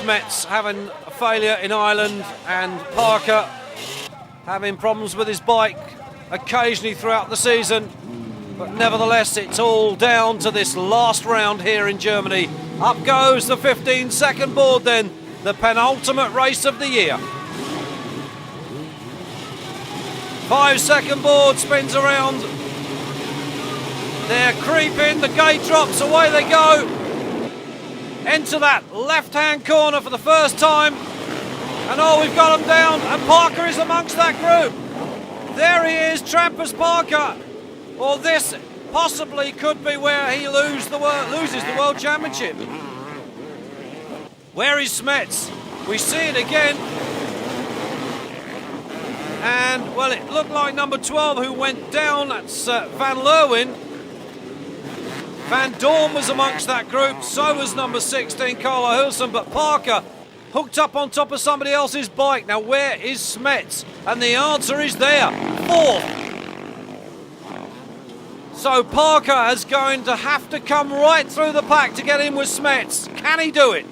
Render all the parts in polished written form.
Smets having a failure in Ireland and Parker having problems with his bike occasionally throughout the season. But nevertheless, it's all down to this last round here in Germany. Up goes the 15-second board then, the penultimate race of the year. 5-second board spins around. They're creeping, the gate drops, away they go. Into that left-hand corner for the first time. And oh, we've got them down, and Parker is amongst that group. There he is, Trampas Parker. Well, this possibly could be where he loses the World Championship. Where is Smets? We see it again. And, well, it looked like number 12 who went down. That's Van Leeuwen. Van Dorn was amongst that group. So was number 16, Carlo Hulsen. But Parker hooked up on top of somebody else's bike. Now, where is Smets? And the answer is there. 4th. So Parker is going to have to come right through the pack to get in with Smets. Can he do it?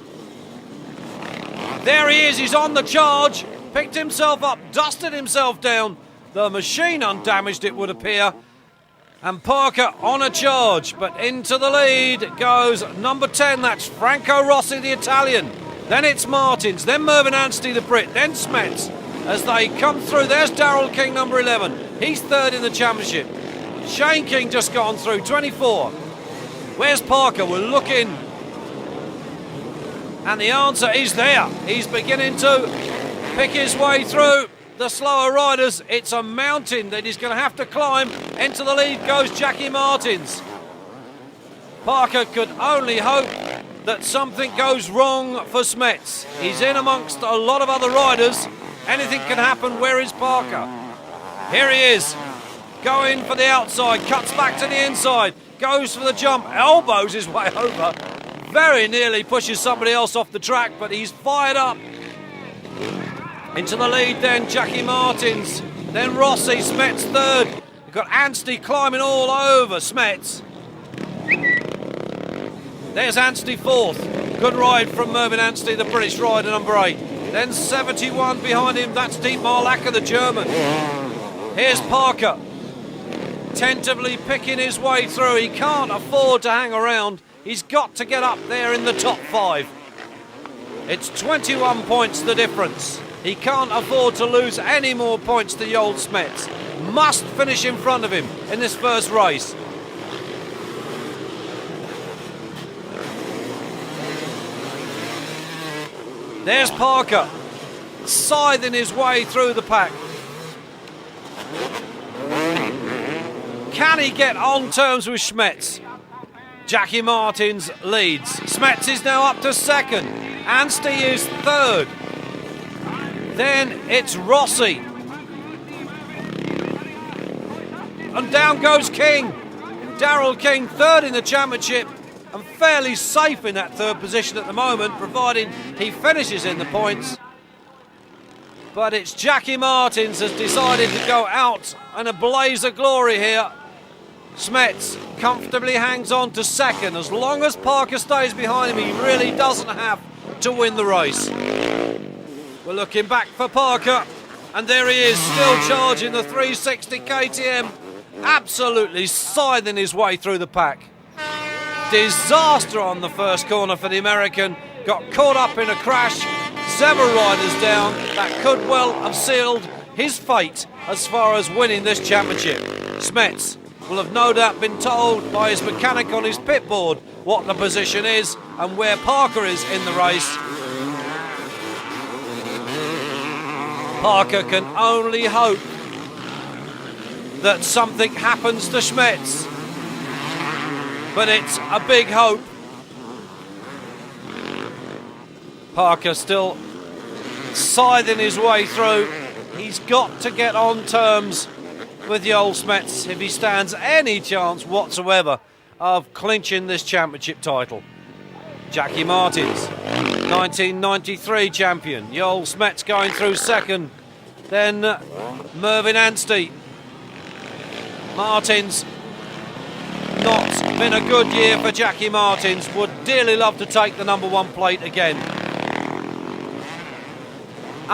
There he is, he's on the charge. Picked himself up, dusted himself down. The machine undamaged, it would appear. And Parker on a charge, but into the lead goes number 10, that's Franco Rossi, the Italian. Then it's Martins, then Mervyn Anstey, the Brit, then Smets. As they come through, there's Daryl King, number 11. He's third in the championship. Shane King just gone through, 24. Where's Parker? We're looking. And the answer is there. He's beginning to pick his way through the slower riders. It's a mountain that he's going to have to climb. Into the lead goes Jackie Martins. Parker could only hope that something goes wrong for Smets. He's in amongst a lot of other riders. Anything can happen. Where is Parker? Here he is. Going for the outside, cuts back to the inside, goes for the jump, elbows his way over. Very nearly pushes somebody else off the track, but he's fired up. Into the lead then, Jackie Martins. Then Rossi, Smets third. You've got Anstey climbing all over Smets. There's Anstey fourth. Good ride from Mervyn Anstey, the British rider, number 8. Then 71 behind him, that's Dietmar Lacker, the German. Here's Parker. Tentatively picking his way through. He can't afford to hang around. He's got to get up there in the top 5. It's 21 points the difference. He can't afford to lose any more points to the old Smets. Must finish in front of him in this first race. There's Parker, scything his way through the pack. Can he get on terms with Smets? Jackie Martins leads. Smets is now up to second. Anstey is third. Then it's Rossi. And down goes King. Daryl King, third in the championship, and fairly safe in that third position at the moment, providing he finishes in the points. But it's Jackie Martins has decided to go out in a blaze of glory here. Smets comfortably hangs on to second. As long as Parker stays behind him, he really doesn't have to win the race. We're looking back for Parker, and there he is, still charging the 360 KTM, absolutely scything his way through the pack. Disaster on the first corner for the American, got caught up in a crash, several riders down. That could well have sealed his fate as far as winning this championship. Smets will have no doubt been told by his mechanic on his pit board what the position is and where Parker is in the race. Parker can only hope that something happens to Smets, but it's a big hope. Parker still scything his way through. He's got to get on terms with the old Smets if he stands any chance whatsoever of clinching this championship title. Jackie Martins, 1993 champion. The old Smets going through second. Then Mervyn Anstey. Martins, not been a good year for Jackie Martins. Would dearly love to take the number 1 plate again.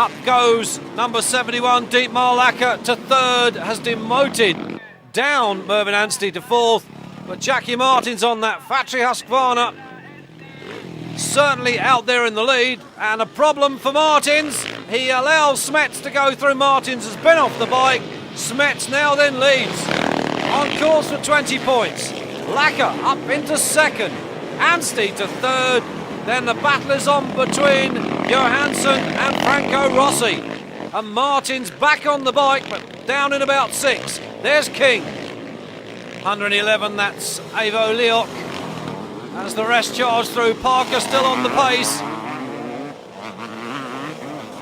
Up goes number 71, Dietmar Lacker to third, has demoted down Mervyn Anstey to fourth, but Jackie Martins on that Fatri Husqvarna certainly out there in the lead, and a problem for Martins. He allows Smets to go through. Martins has been off the bike. Smets now then leads on course for 20 points. Lacker up into second, Anstey to third. Then the battle is on between Johansson and Franco Rossi. And Martins back on the bike, but down in about 6. There's King. 111, that's Avo Leok. As the rest charge through, Parker still on the pace.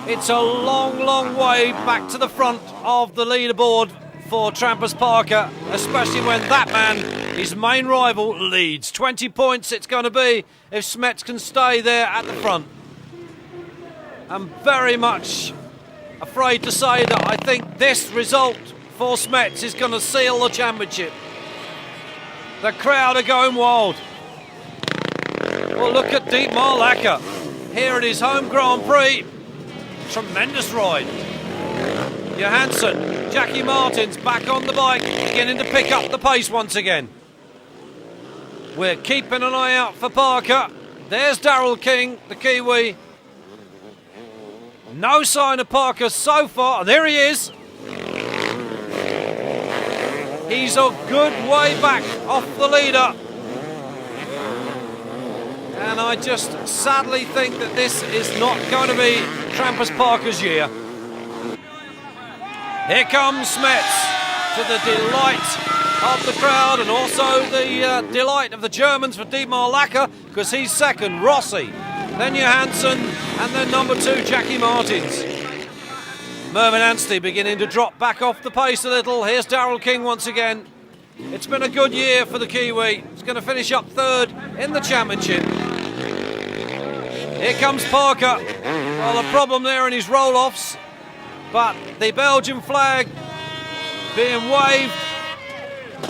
It's a long, long way back to the front of the leaderboard for Trampers Parker, especially when that man, his main rival, leads. 20 points it's going to be if Smets can stay there at the front. I'm very much afraid to say that I think this result for Smets is going to seal the championship. The crowd are going wild. Well, look at Dietmar Lacker here at his home Grand Prix. Tremendous ride. Johansson, Jackie Martins back on the bike, beginning to pick up the pace once again. We're keeping an eye out for Parker. There's Daryl King, the Kiwi. No sign of Parker so far. There he is. He's a good way back off the leader. And I just sadly think that this is not going to be Trampers Parker's year. Here comes Smets, to the delight of the crowd and also the delight of the Germans for Dietmar Lacker, because he's second. Rossi, then Johansson, and then number 2, Jackie Martins. Mervyn Anstey beginning to drop back off the pace a little. Here's Daryl King once again. It's been a good year for the Kiwi. He's going to finish up third in the championship. Here comes Parker. Well, the problem there in his roll-offs, but the Belgian flag being waved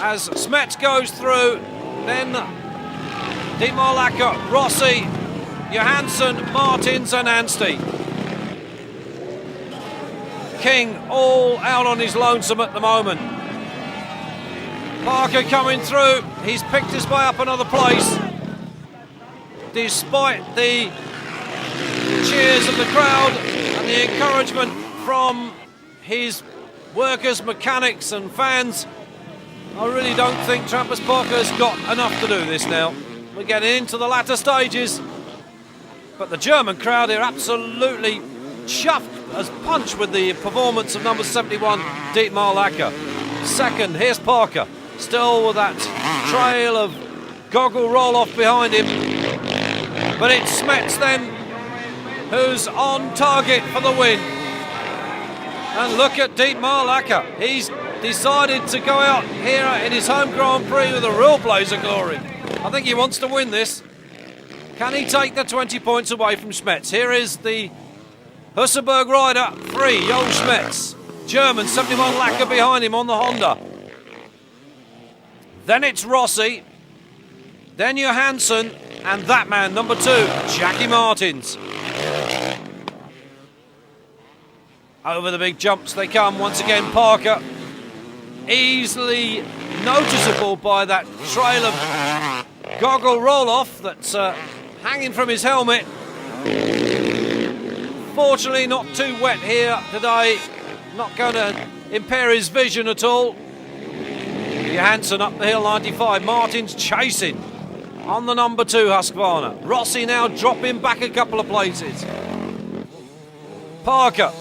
as Smets goes through. Then Dietmar Lacker, Rossi, Johansson, Martins and Anstey. King all out on his lonesome at the moment. Parker coming through. He's picked his way up another place, despite the cheers of the crowd and the encouragement from his workers, mechanics and fans. I really don't think Trampers Parker's got enough to do this now. We're getting into the latter stages, but the German crowd are absolutely chuffed as punch with the performance of number 71, Dietmar Lacker. Second, here's Parker, still with that trail of goggle roll-off behind him. But it's Smets then who's on target for the win. And look at Dietmar Lacker. He's decided to go out here in his home Grand Prix with a real blaze of glory. I think he wants to win this. Can he take the 20 points away from Smets? Here is the Hussenberg rider, 3, Joel Smets. German, 71 Lacker behind him on the Honda. Then it's Rossi. Then Johansson. And that man, number 2, Jackie Martins. Over the big jumps they come once again. Parker, easily noticeable by that trail of goggle roll-off that's hanging from his helmet. Fortunately not too wet here today, not going to impair his vision at all. Johansson up the hill, 95, Martins chasing on the number 2 Husqvarna. Rossi now dropping back a couple of places. Parker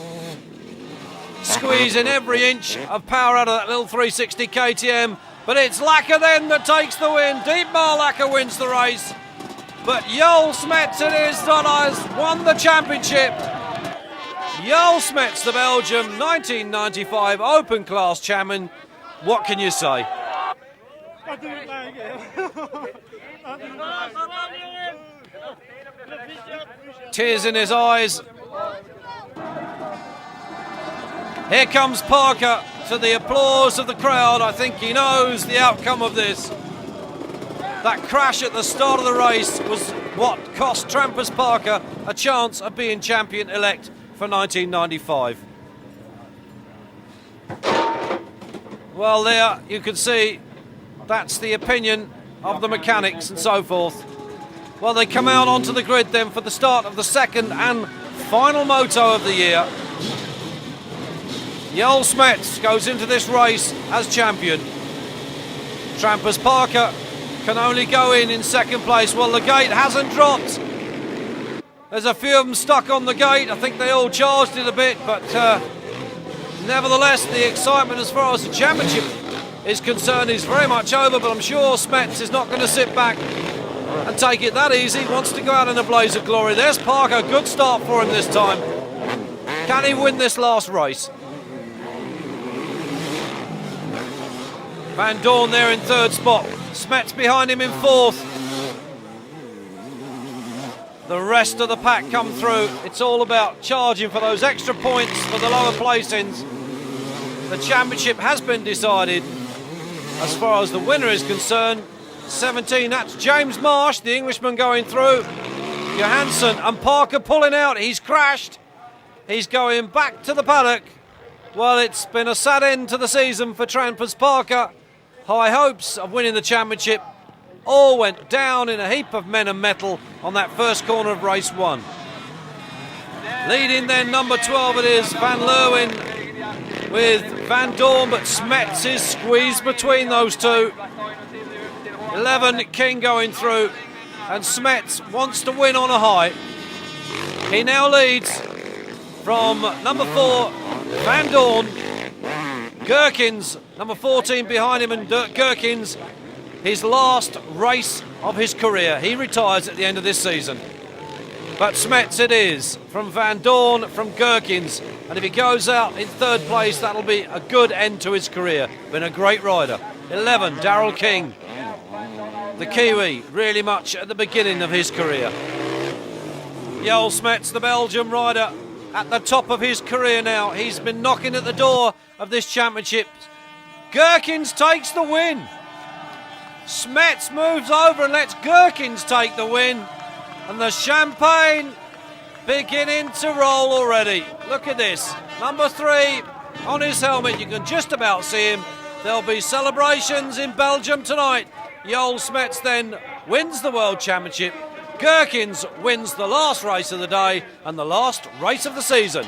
squeezing every inch of power out of that little 360 KTM, but it's Lacker then that takes the win. Dietmar Lacker wins the race, but Joel Smets it is that has won the championship. Joel Smets, the Belgian 1995 Open Class champion. What can you say? Tears in his eyes. Here comes Parker to the applause of the crowd. I think he knows the outcome of this. That crash at the start of the race was what cost Trampers Parker a chance of being champion-elect for 1995. Well, there you can see that's the opinion of the mechanics and so forth. Well, they come out onto the grid then for the start of the second and final moto of the year. Joel Smets goes into this race as champion. Trampers Parker can only go in second place. Well, the gate hasn't dropped. There's a few of them stuck on the gate. I think they all charged it a bit, but nevertheless, the excitement as far as the championship is concerned is very much over, but I'm sure Smets is not going to sit back and take it that easy. He wants to go out in a blaze of glory. There's Parker, good start for him this time. Can he win this last race? Van Dorn there in third spot. Smets behind him in fourth. The rest of the pack come through. It's all about charging for those extra points for the lower placings. The championship has been decided. As far as the winner is concerned, 17, that's James Marsh, the Englishman going through. Johansson and Parker pulling out. He's crashed. He's going back to the paddock. Well, it's been a sad end to the season for Trampers Parker. High hopes of winning the championship all went down in a heap of men and metal on that first corner of race 1. Leading then number 12 it is Van Leeuwen with Van Dorn, but Smets is squeezed between those two. 11 King going through, and Smets wants to win on a high. He now leads from number 4 Van Dorn. Gherkins, number 14 behind him, and Gherkins, his last race of his career. He retires at the end of this season. But Smets it is, from Van Dorn, from Gherkins, and if he goes out in third place, that'll be a good end to his career. Been a great rider. 11, Daryl King, the Kiwi, really much at the beginning of his career. Joel Smets, the Belgian rider, at the top of his career now. He's been knocking at the door of this championship. Gherkins takes the win. Smets moves over and lets Gherkins take the win. And the champagne beginning to roll already. Look at this. Number 3 on his helmet. You can just about see him. There'll be celebrations in Belgium tonight. Joel Smets then wins the World Championship. Gherkins wins the last race of the day and the last race of the season.